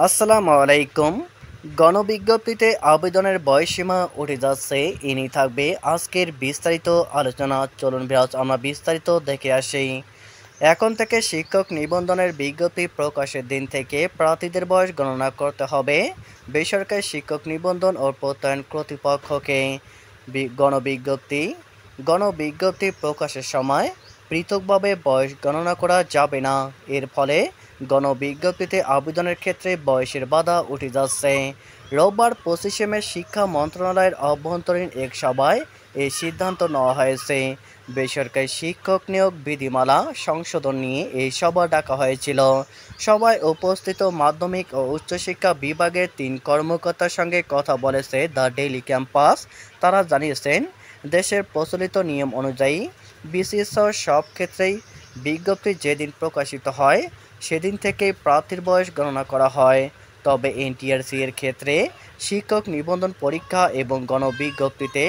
আসসালামু আলাইকুম। গণবিজ্ঞপ্তিতে আবেদনের বয়সসীমা উঠে যাচ্ছে, ইনি থাকবে আজকের বিস্তারিত আলোচনা। চলুন বিরাজ আমরা বিস্তারিত দেখে আসি। এখন থেকে শিক্ষক নিবন্ধনের বিজ্ঞপ্তি প্রকাশের দিন থেকে প্রার্থীদের বয়স গণনা করতে হবে বেসরকারি শিক্ষক নিবন্ধন ও প্রত্যয়ন কর্তৃপক্ষকে। গণবিজ্ঞপ্তি গণবিজ্ঞপ্তি প্রকাশের সময় পৃথকভাবে বয়স গণনা করা যাবে না। এর ফলে গণবিজ্ঞপ্তিতে আবেদনের ক্ষেত্রে বয়সের বাধা উঠে যাচ্ছে। রোববার 25শে মে শিক্ষা মন্ত্রণালয়ের অভ্যন্তরীণ এক সভায় এই সিদ্ধান্ত নেওয়া হয়েছে। বেসরকারি শিক্ষক নিয়োগ বিধিমালা সংশোধন নিয়ে এই সভা ডাকা হয়েছিল। সভায় উপস্থিত মাধ্যমিক ও উচ্চশিক্ষা বিভাগের 3 কর্মকর্তার সঙ্গে কথা বলেছে দ্য ডেইলি ক্যাম্পাস। তারা জানিয়েছেন, দেশের প্রচলিত নিয়ম অনুযায়ী বিসিএস সব ক্ষেত্রেই বিজ্ঞপ্তি যেদিন প্রকাশিত হয় সেদিন থেকেই প্রার্থীর বয়স গণনা করা হয়। তবে এনটিআরসি এর ক্ষেত্রে শিক্ষক নিবন্ধন পরীক্ষা এবং গণবিজ্ঞপ্তিতে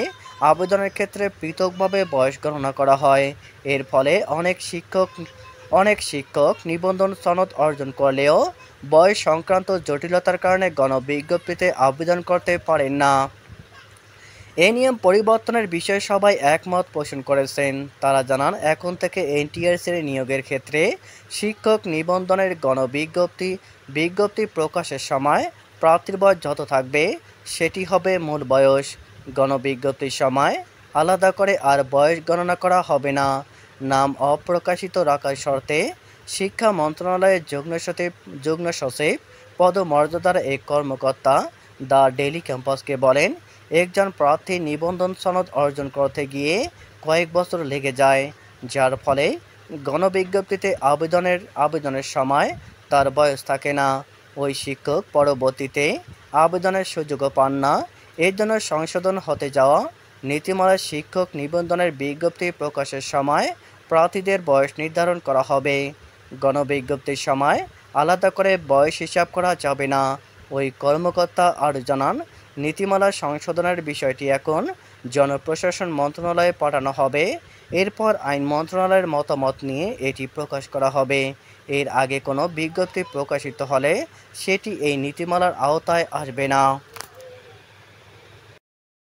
আবেদনের ক্ষেত্রে পৃথকভাবে বয়স গণনা করা হয়। এর ফলে অনেক শিক্ষক নিবন্ধন সনদ অর্জন করলেও বয়স সংক্রান্ত জটিলতার কারণে গণবিজ্ঞপ্তিতে আবেদন করতে পারেন না। এই নিয়ম পরিবর্তনের বিষয়ে সবাই একমত পোষণ করেছেন। তারা জানান, এখন থেকে এনটিআরসির নিয়োগের ক্ষেত্রে শিক্ষক নিবন্ধনের বিজ্ঞপ্তি প্রকাশের সময় প্রার্থীর বয়স যত থাকবে সেটি হবে মূল বয়স। গণবিজ্ঞপ্তির সময় আলাদা করে আর বয়স গণনা করা হবে না। নাম অপ্রকাশিত রাখার শর্তে শিক্ষা মন্ত্রণালয়ের যুগ্ম সচিব পদমর্যাদার এক কর্মকর্তা দ্য ডেইলি ক্যাম্পাসকে বলেন, একজন প্রার্থী নিবন্ধন সনদ অর্জন করতে গিয়ে কয়েক বছর লেগে যায়, যার ফলে গণবিজ্ঞপ্তিতে আবেদনের সময় তার বয়স থাকে না। ওই শিক্ষক পরবর্তীতে আবেদনের সুযোগও পান না। এর জন্য সংশোধন হতে যাওয়া নীতিমালায় শিক্ষক নিবন্ধনের বিজ্ঞপ্তি প্রকাশের সময় প্রার্থীদের বয়স নির্ধারণ করা হবে। গণবিজ্ঞপ্তির সময় আলাদা করে বয়স হিসাব করা যাবে না। ওই কর্মকর্তা আরও জানান, নীতিমালা সংশোধনের বিষয়টি এখন জনপ্রশাসন মন্ত্রণালয়ে পাঠানো হবে। এরপর আইন মন্ত্রণালয়ের মতামত নিয়ে এটি প্রকাশ করা হবে। এর আগে কোনো বিজ্ঞপ্তি প্রকাশিত হলে সেটি এই নীতিমালার আওতায় আসবে না।